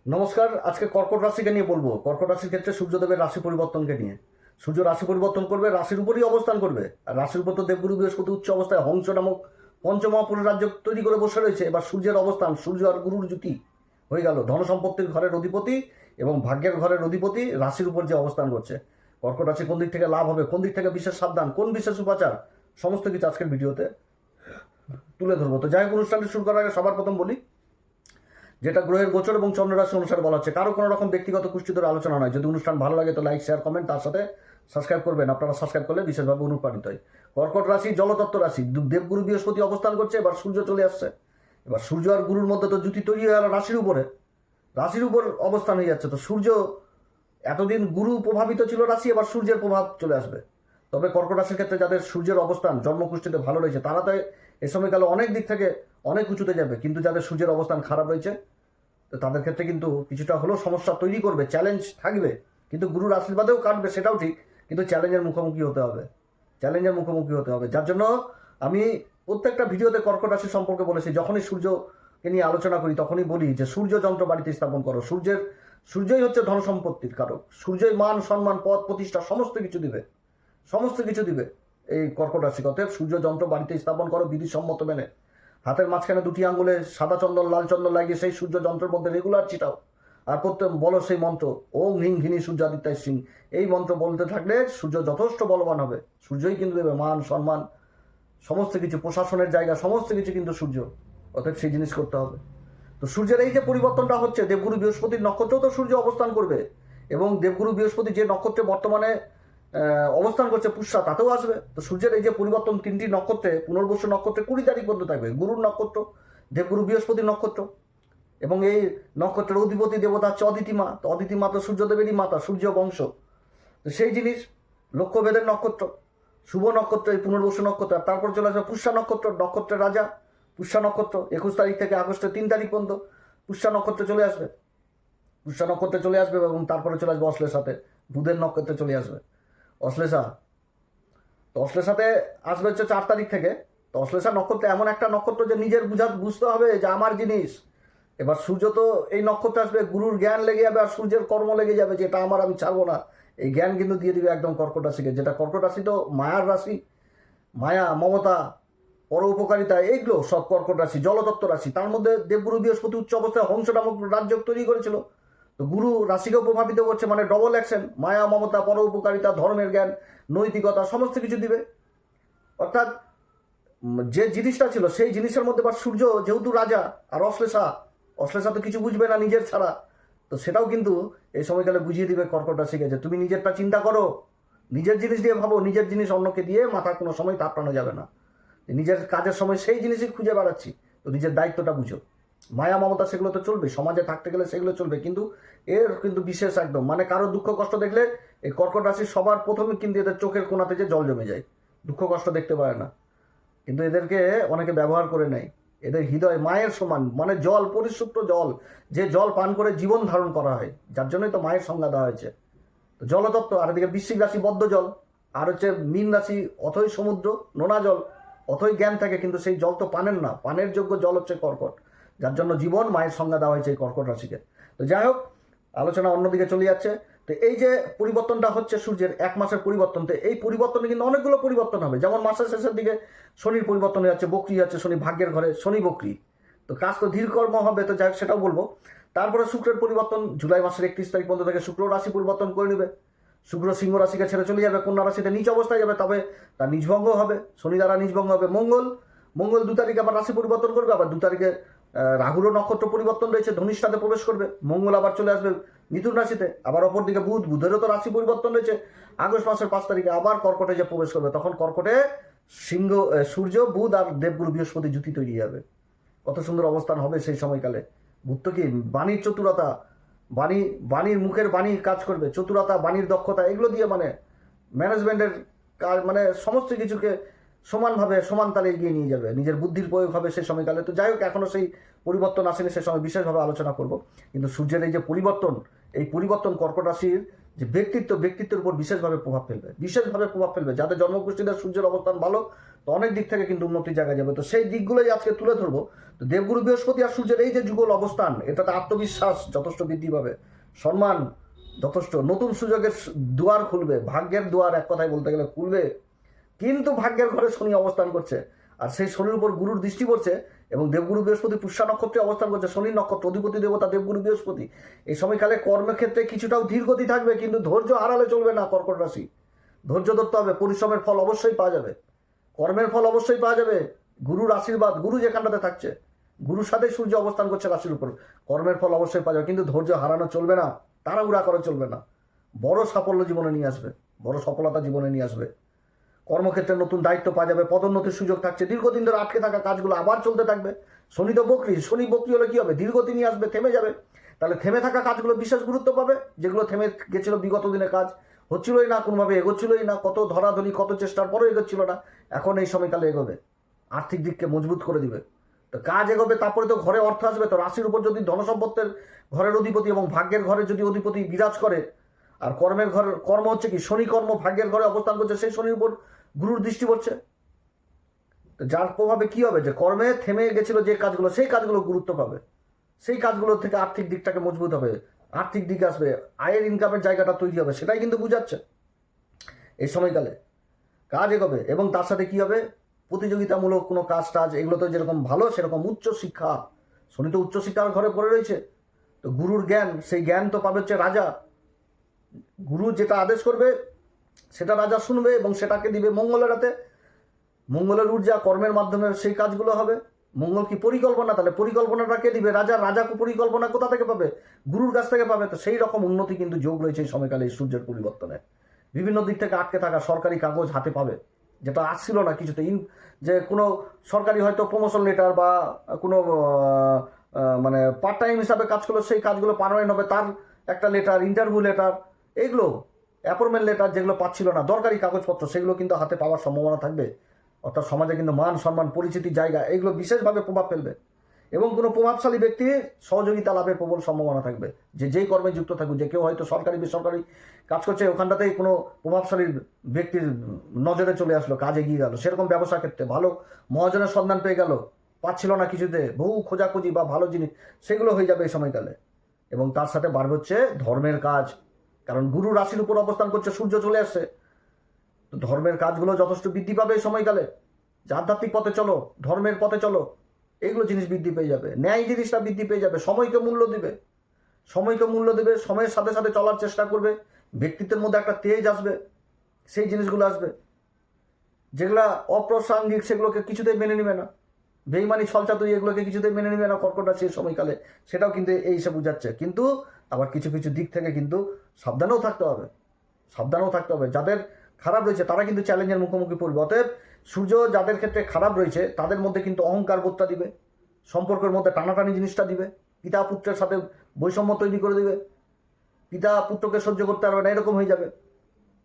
নমস্কার। আজকে কর্কট রাশিকে নিয়ে বলবো। কর্কট রাশির ক্ষেত্রে সূর্যদেবের রাশি পরিবর্তনকে নিয়ে। সূর্য রাশি পরিবর্তন করবে, রাশির উপরই অবস্থান করবে। আর রাশির উপর তো দেবগুরু বৃহস্পতি উচ্চ অবস্থায় হংস নামক পঞ্চমহাপুরের রাজ্য তৈরি করে বসে রয়েছে। এবার সূর্যের অবস্থান, সূর্য আর গুরুর জুতি হয়ে গেল। ধন সম্পত্তির ঘরের অধিপতি এবং ভাগ্যের ঘরের অধিপতি রাশির উপর যে অবস্থান করছে। কর্কট রাশি কোন দিক থেকে লাভ হবে, কোন দিক থেকে বিশেষ সাবধান, কোন বিশেষ উপাচার, সমস্ত কিছু আজকের ভিডিওতে তুলে ধরবো। তো যাই হোক, অনুষ্ঠানটি শুরু করার আগে সবার প্রথম বলি, যেটা গ্রহের গোচর এবং চন্দ্ররাশি অনুসারে বলা হচ্ছে, কারো কোনো রকম ব্যক্তিগত কুষ্ঠিতর আলোচনা নয়। যদি অনুষ্ঠান ভালো লাগে তো লাইক, শেয়ার, কমেন্ট, তার সাথে সাবস্ক্রাইব করবেন। আপনারা সাবস্ক্রাইব করলে বিশেষভাবে অনুপ্রাণিত হয়। কর্কট রাশি জলতত্ত্ব রাশি, দেবগুরু বৃহস্পতি অবস্থান করছে। এবার সূর্য চলে আসছে। এবার সূর্য আর গুরুর মধ্যে তো জুতি তৈরি হয়ে গেল রাশির উপরে। রাশির উপর অবস্থান হয়ে যাচ্ছে। তো সূর্য এতদিন গুরু প্রভাবিত ছিল রাশি, এবার সূর্যের প্রভাব চলে আসবে। তবে কর্কট রাশির ক্ষেত্রে যাদের সূর্যের অবস্থান জন্মকুষ্ঠিতে ভালো রয়েছে, তারা তো এ সময়কালে অনেক দিক থেকে অনেক উঁচুতে যাবে। কিন্তু যাদের সূর্যের অবস্থান খারাপ রয়েছে, তো তাদের ক্ষেত্রে কিন্তু কিছুটা হলেও সমস্যা তৈরি করবে, চ্যালেঞ্জ থাকবে। কিন্তু গুরুর আশীর্বাদেও কাটবে, সেটাও ঠিক। কিন্তু চ্যালেঞ্জের মুখোমুখি হতে হবে, চ্যালেঞ্জের মুখোমুখি হতে হবে। যার জন্য আমি প্রত্যেকটা ভিডিওতে কর্কট রাশি সম্পর্কে বলেছি। যখনই সূর্যকে নিয়ে আলোচনা করি তখনই বলি যে সূর্য যন্ত্র বাড়িতে স্থাপন করো। সূর্যই হচ্ছে ধন সম্পত্তির কারক। সূর্যই মান, সম্মান, পদ, প্রতিষ্ঠা সমস্ত কিছু দিবে, সমস্ত কিছু দিবে এই কর্কট রাশি। অতএব সূর্য যন্ত্র বাড়িতে স্থাপন করো বিধিসম্মত মেনে। হাতের মাঝখানে দুটি আঙ্গুলে সাদা চন্দন, লাল চন্দন লাগিয়ে সেই সূর্য যন্ত্রের মধ্যে রেগুলার চিটাও। আর প্রত্যেক বলো সেই মন্ত্র, ওম হিং ঘিনি সূর্যাদিত্যায় সিং। এই মন্ত্র বলতে থাকলে সূর্য যথেষ্ট বলবান হবে। সূর্যই কিন্তু দেবে মান, সম্মান, সমস্ত কিছু, প্রশাসনের জায়গা, সমস্ত কিছু কিন্তু সূর্য। অতএব সেই জিনিস করতে হবে। তো সূর্যের এই যে পরিবর্তনটা হচ্ছে, দেবগুরু বৃহস্পতির নক্ষত্রেও তো সূর্য অবস্থান করবে। এবং দেবগুরু বৃহস্পতি যে নক্ষত্রে বর্তমানে অবস্থান করছে পুষ্যা, তাতেও আসবে। তো সূর্যের এই যে পরিবর্তন, তিনটি নক্ষত্রে, পুনর্বসু নক্ষত্রে 20 তারিখ পর্যন্ত থাকবে। গুরুর নক্ষত্র, দেবগুরু বৃহস্পতির নক্ষত্র, এবং এই নক্ষত্রের অধিপতি দেবতা হচ্ছে অদিতি মা। তো অদিতি মা তো সূর্যদেবেরই মাতা, সূর্য বংশ। তো সেই জিনিস লক্ষ্যভেদের নক্ষত্র, শুভ নক্ষত্র এই পুনর্বসু নক্ষত্র। আর তারপর চলে আসবে পুষ্যা নক্ষত্র, নক্ষত্রের রাজা পুষ্যা নক্ষত্র। 21 তারিখ থেকে আগস্টের 3 তারিখ পর্যন্ত পুষ্যা নক্ষত্রে চলে আসবে। পুষ্যা নক্ষত্রে চলে আসবে এবং তারপরে চলে আসবে অশ্লেষাতে, বুধের নক্ষত্রে চলে আসবে অশ্লেষা। তো অশ্লেষাতে আসবে হচ্ছে 4 তারিখ থেকে। তো অশ্লেষা নক্ষত্র এমন একটা নক্ষত্র যে নিজের বুঝতে হবে যে আমার জিনিস। এবার সূর্য তো এই নক্ষত্রে আসবে, গুরুর জ্ঞান লেগে যাবে আর সূর্যের কর্ম লেগে যাবে, যে এটা আমার, আমি ছাড়বো না। এই জ্ঞান কিন্তু দিয়ে দিবে একদম কর্কট রাশিকে। যেটা কর্কট রাশি তো মায়ার রাশি, মায়া, মমতা, পর উপকারিতা, এইগুলো সব কর্কট রাশি, জলতত্ত্ব রাশি। তার মধ্যে দেবগুরু বৃহস্পতি উচ্চ অবস্থায় হংস নামক রাজ্য তৈরি করেছিল। তো গুরু রাশিকেও প্রভাবিত করছে, মানে ডবল অ্যাকশন। মায়া, মমতা, পর উপকারিতা, ধর্মের জ্ঞান, নৈতিকতা সমস্ত কিছু দিবে। অর্থাৎ যে জিনিসটা ছিল সেই জিনিসের মধ্যে বা সূর্য যেহেতু রাজা, আর অশ্লেষা তো কিছু বুঝবে না নিজের ছাড়া। তো সেটাও কিন্তু এই সময়কালে বুঝিয়ে দিবে কর্কট রাশিকে যে তুমি নিজেরটা চিন্তা করো, নিজের জিনিস দিয়ে ভাবো। নিজের জিনিস অন্যকে দিয়ে মাথা কোনো সময় তাপটানো যাবে না। নিজের কাজের সময় সেই জিনিসই খুঁজে বেড়াচ্ছি, তো নিজের দায়িত্বটা বুঝো। মায়া, মমতা সেগুলো তো চলবে, সমাজে থাকতে গেলে সেগুলো চলবে। কিন্তু এর কিন্তু বিশেষ একদম, মানে কারো দুঃখ কষ্ট দেখলে এই কর্কট রাশির সবার প্রথমে কিন্তু এদের চোখের কোণাতে যে জল জমে যায়। দুঃখ কষ্ট দেখতে পারে না, কিন্তু এদেরকে অনেকে ব্যবহার করে নেয়। এদের হৃদয় মায়ের সমান, মানে জল, পরিশুদ্ধ জল, যে জল পান করে জীবন ধারণ করা হয়। যার জন্যই তো মায়ের সংজ্ঞা দেওয়া হয়েছে। তো জলতত্ত্ব। আর এদিকে বৃশ্চিক রাশি বদ্ধ জল, আর হচ্ছে মীন রাশি অথই সমুদ্র, নোনা জল, অথই জ্ঞান থাকে। কিন্তু সেই জল তো পানের না, পানের যোগ্য জল হচ্ছে কর্কট। যার জন্য জীবন মায়ের সংজ্ঞা দেওয়া হয়েছে এই কর্কট রাশিকে। তো যাই হোক, আলোচনা অন্যদিকে চলে যাচ্ছে। তো এই যে পরিবর্তনটা হচ্ছে সূর্যের 1 মাসের পরিবর্তন, তো এই পরিবর্তনে কিন্তু অনেকগুলো পরিবর্তন হবে। যেমন মাসের শেষের দিকে শনির পরিবর্তন হয়ে যাচ্ছে, বক্রি যাচ্ছে শনি, ভাগ্যের ঘরে শনি বক্রি। তো কাজ তো ধীরকর্ম হবে, তো যাই হোক সেটাও বলবো। তারপরে শুক্রের পরিবর্তন, জুলাই মাসের 31 তারিখ পর্যন্ত থেকে শুক্র রাশি পরিবর্তন করে নেবে। শুক্র সিংহ রাশিকে ছেড়ে চলে যাবে, কন্যা রাশিতে নিচ অবস্থায় যাবে। তবে তার নিজভঙ্গ হবে, শনি দ্বারা নিজভঙ্গ হবে। মঙ্গল 2 তারিখে আবার রাশি পরিবর্তন করবে। আবার 2 তারিখে রাহুরও নক্ষত্র পরিবর্তন রয়েছে, ধনিষ্ঠাতে প্রবেশ করবে। মঙ্গল আবার চলে আসবে মিথুন রাশিতে। আবার অপরদিকে বুধেরও তো রাশি পরিবর্তন রয়েছে। আগস্ট মাসের 5 তারিখে আবার কর্কটে যে প্রবেশ করবে, তখন কর্কটে সূর্য, বুধ আর দেবগুরু বৃহস্পতি জুতি তৈরি হবে। কত সুন্দর অবস্থান হবে সেই সময়কালে। বুধ তো কি বাণীর চতুরতা, বাণীর মুখের বাণী কাজ করবে, চতুরতা, বাণীর দক্ষতা, এগুলো দিয়ে মানে ম্যানেজমেন্টের কাজ, মানে সমস্ত কিছুকে সমানভাবে সমান তালে এগিয়ে নিয়ে যাবে। নিজের বুদ্ধির প্রয়োগ হবে সেই সময়কালে। তো যাই হোক, এখনও সেই পরিবর্তন আসেনি, সে সময় বিশেষভাবে আলোচনা করব। কিন্তু সূর্যের এই যে পরিবর্তন, এই পরিবর্তন কর্কট রাশির যে ব্যক্তিত্বের উপর বিশেষভাবে প্রভাব ফেলবে। যাদের জন্মকুষ্ঠিতে সূর্যের অবস্থান ভালো, তো অনেক দিক থেকে কিন্তু উন্নতির জায়গায় যাবে। তো সেই দিকগুলোই আজকে তুলে ধরবো। তো দেবগুরু বৃহস্পতি আর সূর্যের এই যে যুগল অবস্থান, এটাতে আত্মবিশ্বাস যথেষ্ট বৃদ্ধি পাবে, সম্মান যথেষ্ট, নতুন সুযোগের দুয়ার খুলবে, ভাগ্যের দুয়ার এক কথায় বলতে গেলে খুলবে। কিন্তু ভাগ্যের ঘরে শনি অবস্থান করছে, আর সেই শনির উপর গুরুর দৃষ্টি পড়ছে, এবং দেবগুরু বৃহস্পতি পুষ্যা নক্ষত্রে অবস্থান করছে। শনির নক্ষত্র অধিপতি দেবতা দেবগুরু বৃহস্পতি। এই সময়কালে কর্মক্ষেত্রে কিছুটাও ধীরগতি থাকবে, কিন্তু ধৈর্য হারালে চলবে না। কর্কট রাশি, ধৈর্য ধরতে হবে, পরিশ্রমের ফল অবশ্যই পাওয়া যাবে, কর্মের ফল অবশ্যই পাওয়া যাবে। গুরুর আশীর্বাদ, গুরু যেখানটাতে থাকছে, গুরুর সাথে সূর্য অবস্থান করছে রাশির উপর, কর্মের ফল অবশ্যই পাওয়া যাবে, কিন্তু ধৈর্য হারানো চলবে না, তাড়াহুড়া করা চলবে না। বড় সাফল্য জীবনে নিয়ে আসবে, বড় সফলতা জীবনে নিয়ে আসবে। কর্মক্ষেত্রে নতুন দায়িত্ব পাওয়া যাবে, পদোন্নতির সুযোগ থাকছে, দীর্ঘদিন ধরে আটকে থাকা কাজগুলো আবার চলতে থাকবে। শনি তো বকরি, শনি বকরি হলে কি হবে, দীর্ঘদিন নিয়ে আসবে, থেমে যাবে। তাহলে থেমে থাকা কাজগুলো বিশেষ গুরুত্ব পাবে। যেগুলো থেমে গেছিল বিগত দিনে, কাজ হচ্ছিলই না, কোনোভাবে এগোচ্ছিলই না, কত ধরাধরি কত চেষ্টার পরেও এগোচ্ছিল না, এখন এই সময়কালে এগোবে, আর্থিক দিককে মজবুত করে দিবে। তো কাজ এগোবে, তারপরে তো ঘরে অর্থ আসবে। তো রাশির উপর যদি ধনসম্পত্তির ঘরের অধিপতি এবং ভাগ্যের ঘরে যদি অধিপতি বিরাজ করে, আর কর্মের ঘর, কর্ম হচ্ছে কি শনি কর্ম ভাগ্যের ঘরে অবস্থান করছে, সেই শনির উপর গুরুর দৃষ্টি পড়ছে। যার প্রভাবে কি হবে, যে কর্মে থেমে গেছিল যে কাজগুলো, সেই কাজগুলো গুরুত্ব পাবে, সেই কাজগুলো থেকে আর্থিক দিকটাকে মজবুত হবে, আর্থিক দিক আসবে, আয়ের ইনকামের জায়গাটা তৈরি হবে, সেটাই কিন্তু বুঝাচ্ছে এই সময়কালে। কাজ এগোবে, এবং তার সাথে কি হবে, প্রতিযোগিতামূলক কোনো কাজ টাজ, এগুলো তো যেরকম ভালো সেরকম উচ্চ শিক্ষা, শনি তো উচ্চ শিক্ষার ঘরে পড়ে রয়েছে। তো গুরুর জ্ঞান, সেই জ্ঞান তো পাবে হচ্ছে রাজা। গুরু যেটা আদেশ করবে সেটা রাজা শুনবে, এবং সেটাকে দিবে মঙ্গলের হাতে। মঙ্গলের ঊর্জা কর্মের মাধ্যমে সেই কাজগুলো হবে। মঙ্গল কি পরিকল্পনা, তাহলে পরিকল্পনাটা কে দিবে, রাজা। রাজা পরিকল্পনা কোথা থেকে পাবে, গুরুর কাছ থেকে পাবে। তো সেই রকম উন্নতি কিন্তু যোগ রয়েছে এই সময়কালে, এই সূর্যের পরিবর্তনে। বিভিন্ন দিক থেকে আটকে থাকা সরকারি কাগজ হাতে পাবে, যেটা আসছিল না কিছুতে। যে কোনো সরকারি হয়তো প্রমোশন লেটার বা কোনো মানে পার্ট টাইম হিসাবে কাজ করলো, সেই কাজগুলো পার্মানেন্ট হবে, তার একটা লেটার, ইন্টারভিউ লেটার, এগুলো অ্যাপয়েন্টমেন্ট লেটার যেগুলো পাচ্ছিল না, দরকারি কাগজপত্র, সেগুলো কিন্তু হাতে পাওয়ার সম্ভাবনা থাকবে। অর্থাৎ সমাজে কিন্তু মান সম্মান পরিচিতির জায়গা, এগুলো বিশেষভাবে প্রভাব ফেলবে। এবং কোনো প্রভাবশালী ব্যক্তির সহযোগিতা লাভের প্রবল সম্ভাবনা থাকবে, যে যেই কর্মে যুক্ত থাকুক, যে কেউ হয়তো সরকারি বেসরকারি কাজ করছে, ওখানটাতেই কোনো প্রভাবশালী ব্যক্তির নজরে চলে আসলো, কাজ এগিয়ে গেল। সেরকম ব্যবসা ক্ষেত্রে ভালো মহাজনের সন্ধান পেয়ে গেল, পাচ্ছিল না কিছুতে, বহু খোঁজাখুঁজি বা ভালো জিনিস, সেগুলো হয়ে যাবে এই সময়কালে। এবং তার সাথে বাড়বে হচ্ছে ধর্মের কাজ, কারণ গুরু রাশির উপর অবস্থান করছে, সূর্য চলে আসছে। তো ধর্মের কাজগুলো যথেষ্ট বৃদ্ধি পাবে এই সময়কালে। যে আধ্যাত্মিক পথে চলো, ধর্মের পথে চলো, এগুলো জিনিস বৃদ্ধি পেয়ে যাবে, ন্যায় জিনিসটা বৃদ্ধি পেয়ে যাবে, সময়কে মূল্য দিবে, সময়কে মূল্য দেবে, সময়ের সাথে সাথে চলার চেষ্টা করবে, ব্যক্তিত্বের মধ্যে একটা তেজ আসবে, সেই জিনিসগুলো আসবে। যেগুলা অপ্রাসঙ্গিক সেগুলোকে কিছুতেই মেনে নেবে না, বেইমানি ছলচাতুরি এগুলোকে কিছুতেই মেনে নেবে না কর্কট রাশি এই সময়কালে। সেটাও কিন্তু এই হিসেবে বোঝাচ্ছে। কিন্তু আবার কিছু কিছু দিক থেকে কিন্তু সাবধানেও থাকতে হবে, সাবধানেও থাকতে হবে। যাদের খারাপ রয়েছে তারা কিন্তু চ্যালেঞ্জের মুখোমুখি পড়বে। অতএব সূর্য যাদের ক্ষেত্রে খারাপ রয়েছে তাদের মধ্যে কিন্তু অহংকার বোধটা দিবে, সম্পর্কের মধ্যে টানাটানি জিনিসটা দিবে, পিতা পুত্রের সাথে বৈষম্য তৈরি করে দিবে, পিতা পুত্রকে সহ্য করতে পারবে না, এরকম হয়ে যাবে,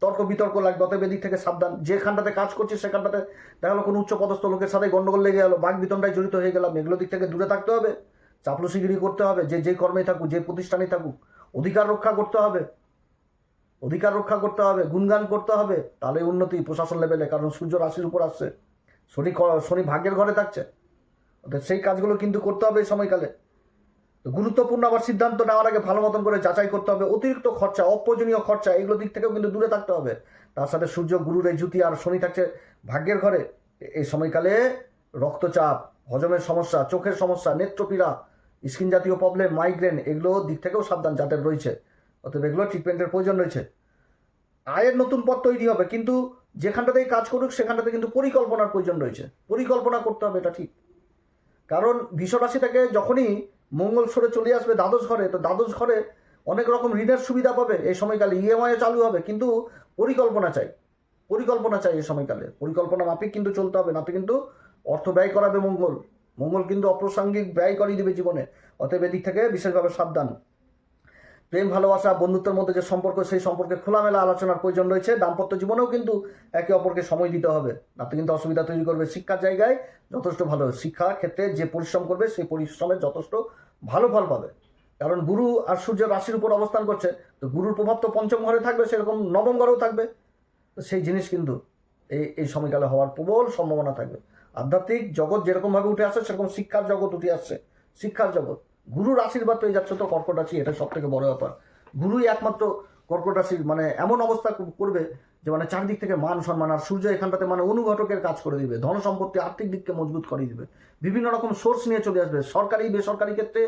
তর্ক বিতর্ক লাগবে। অতএব এদিক থেকে সাবধান। যেখানটাতে কাজ করছে সেখানটাতে দেখা গেলো কোনো উচ্চপদস্থ লোকের সাথে গন্ডগোল লেগে গেলো, বাঘ বিতণ্ডায় জড়িত হয়ে গেলাম, এগুলো দিক থেকে দূরে থাকতে হবে। চাপলুসিগিরি করতে হবে, যে যেই কর্মেই থাকুক, যে প্রতিষ্ঠানেই থাকুক, অধিকার রক্ষা করতে হবে, অধিকার রক্ষা করতে হবে, গুণগান করতে হবে, তাহলে উন্নতি প্রশাসন লেভেলে। কারণ সূর্য রাশির উপর আসছে, শনি ভাগ্যের ঘরে থাকছে, অর্থাৎ সেই কাজগুলো কিন্তু করতে হবে এই সময়কালে। তো গুরুত্বপূর্ণ আবার সিদ্ধান্ত নেওয়ার আগে ভালো মতন করে যাচাই করতে হবে। অতিরিক্ত খরচা, অপ্রয়োজনীয় খরচা, এগুলো দিক থেকেও কিন্তু দূরে থাকতে হবে। তার সাথে সূর্য গুরুর এই জ্যোতি আর শনি থাকছে ভাগ্যের ঘরে, এই সময়কালে রক্তচাপ, হজমের সমস্যা, চোখের সমস্যা, নেত্রপীড়া, স্কিন জাতীয় প্রবলেম, মাইগ্রেন, এগুলো দিক থেকেও সাবধান যাদের রয়েছে। অতএব এগুলো ট্রিটমেন্টের প্রয়োজন রয়েছে। আয়ের নতুন পথ তৈরি হবে, কিন্তু যেখানটাতেই কাজ করুক সেখানটাতে কিন্তু পরিকল্পনার প্রয়োজন রয়েছে, পরিকল্পনা করতে হবে, এটা ঠিক। কারণ বৃষ রাশি থেকে যখনই মঙ্গল সরে চলে আসবে দ্বাদশ ঘরে, তো দ্বাদশ ঘরে অনেক রকম ঋণের সুবিধা পাবে এই সময়কালে, ইএমআই চালু হবে, কিন্তু পরিকল্পনা চাই, পরিকল্পনা চাই এই সময়কালে। পরিকল্পনা মাফিক কিন্তু চলতে হবে, না তো কিন্তু অর্থ ব্যয় করাবে মঙ্গল। মঙ্গল কিন্তু অপ্রাসঙ্গিক ব্যয় করিয়ে দেবে জীবনে। অতএব এদিক থেকে বিশেষভাবে সাবধান। প্রেম ভালোবাসা বন্ধুত্বের মধ্যে যে সম্পর্ক, সেই সম্পর্কে খোলামেলা আলোচনার প্রয়োজন রয়েছে। দাম্পত্য জীবনেও কিন্তু একে অপরকে সময় দিতে হবে, না তো কিন্তু অসুবিধা তৈরি করবে। শিক্ষার জায়গায় যথেষ্ট ভালো, শিক্ষার ক্ষেত্রে যে পরিশ্রম করবে সেই পরিশ্রমের যথেষ্ট ভালো ফল পাবে। কারণ গুরু আর সূর্য রাশির উপর অবস্থান করছে, তো গুরুর প্রভাব তো পঞ্চম ঘরে থাকবে, সেরকম নবম ঘরেও থাকবে। তো সেই জিনিস কিন্তু এই সময়কালে হওয়ার প্রবল সম্ভাবনা থাকবে। আধ্যাত্মিক জগৎ যেরকমভাবে উঠে আসছে, সেরকম শিক্ষার জগৎ উঠে আসছে, শিক্ষার জগৎ। গুরুর আশীর্বাদ পেয়ে যাচ্ছে তো কর্কট রাশি, এটা সব থেকে বড় ব্যাপার। গুরুই একমাত্র কর্কট রাশির মানে এমন অবস্থা করবে যে মানে চারদিক থেকে মান সম্মান, আর সূর্য এখানটাতে মানে অনুঘটকের কাজ করে দিবে, ধন সম্পত্তি আর্থিক দিককে মজবুত করে দিবে, বিভিন্ন রকম সোর্স নিয়ে চলে আসবে, সরকারি বেসরকারি ক্ষেত্রে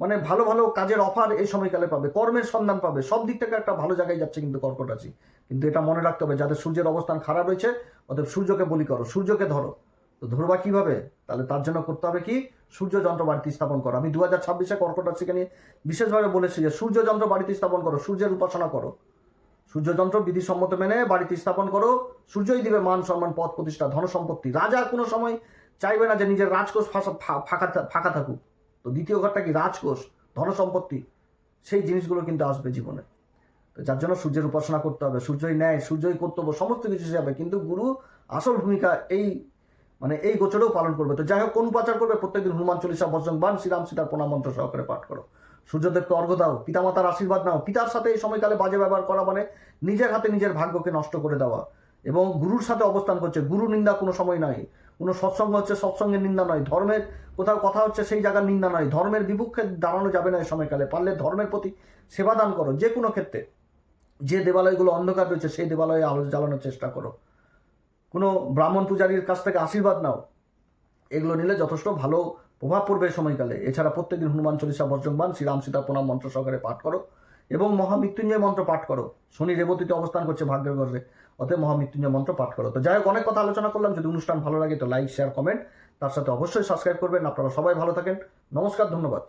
মানে ভালো ভালো কাজের অফার এই সময়কালে পাবে, কর্মের সন্ধান পাবে, সব দিক থেকে একটা ভালো জায়গায় যাচ্ছে কিন্তু কর্কট রাশি। কিন্তু এটা মনে রাখতে হবে, যাদের সূর্যের অবস্থান খারাপ রয়েছে, অতএব সূর্যকে বলি করো, সূর্যকে ধরো। তো ধরবা কিভাবে? তাহলে তার জন্য করতে হবে কি, সূর্য যন্ত্র বাড়িতে স্থাপন করো। আমি 2026-এ কর্কট রাশিকে নিয়ে বিশেষভাবে বলেছি যে সূর্য যন্ত্র বাড়িতে স্থাপন করো, সূর্যের উপাসনা করো, সূর্য যন্ত্র বিধিসম্মত মেনে বাড়িতে স্থাপন করো। সূর্যই দিবে মান সম্মান, পদ প্রতিষ্ঠা, ধন সম্পত্তি। রাজা কোনো সময় চাইবে না যে নিজের রাজকোষ ফাঁকা থাকুক। তো দ্বিতীয় ঘরটা কি, রাজকোষ, ধন সম্পত্তি, সেই জিনিসগুলো কিন্তু আসবে জীবনে। তো যার জন্য সূর্যের উপাসনা করতে হবে, সূর্যই ন্যায়, সূর্যই কর্তব্য, সমস্ত কিছু হিসাবে। কিন্তু গুরু আসল ভূমিকা এই গোচরেও পালন করবে। তো যাই হোক, কোন উপাচার করবে? প্রত্যেকদিন হনুমান চল্লিশা বজ্রংবাণ শ্রীরাম সীতার প্রণাম মন্ত্র সহকারে পাঠ করো, সূর্যদেবকে অর্ঘ্য দাও, পিতামাতার আশীর্বাদ নাও। পিতার সাথে এই সময়কালে বাজে ব্যবহার করা মানে নিজের হাতে নিজের ভাগ্যকে নষ্ট করে দেওয়া। এবং গুরুর সাথে অবস্থান করছে, গুরু নিন্দা কোনো সময় নয়, কোনো সৎসঙ্গ হচ্ছে সৎসঙ্গের নিন্দা নয়, ধর্মের কোথাও কথা হচ্ছে সেই জায়গার নিন্দা নয়, ধর্মের বিপক্ষে দাঁড়ানো যাবে না এই সময়কালে। পারলে ধর্মের প্রতি সেবাদান করো, যে কোনো ক্ষেত্রে। যে দেবালয়গুলো অন্ধকার রয়েছে সেই দেবালয়ে আলো জ্বালানোর চেষ্টা করো, কোনো ব্রাহ্মণ পূজারীর কাছ থেকে আশীর্বাদ নাও। এগুলো নিলে যথেষ্ট ভালো প্রভাব পড়বে এই সময়কালে। এছাড়া প্রত্যেকদিন হনুমান চল্লিশা বজ্রংবাণ শ্রীরাম সীতা প্রণাম মন্ত্র সহকারে পাঠ করো এবং মহামৃত্যুঞ্জয় মন্ত্র পাঠ করো। শনি রেবতীতে অবস্থান করছে ভাগ্যের ঘরে, অতএব মহামৃত্যুঞ্জয় মন্ত্র পাঠ করো। তো যাই হোক, অনেক কথা আলোচনা করলাম। যদি অনুষ্ঠান ভালো লাগে তো লাইক, শেয়ার, কমেন্ট, তার সাথে অবশ্যই সাবস্ক্রাইব করবেন। আপনারা সবাই ভালো থাকেন। নমস্কার, ধন্যবাদ।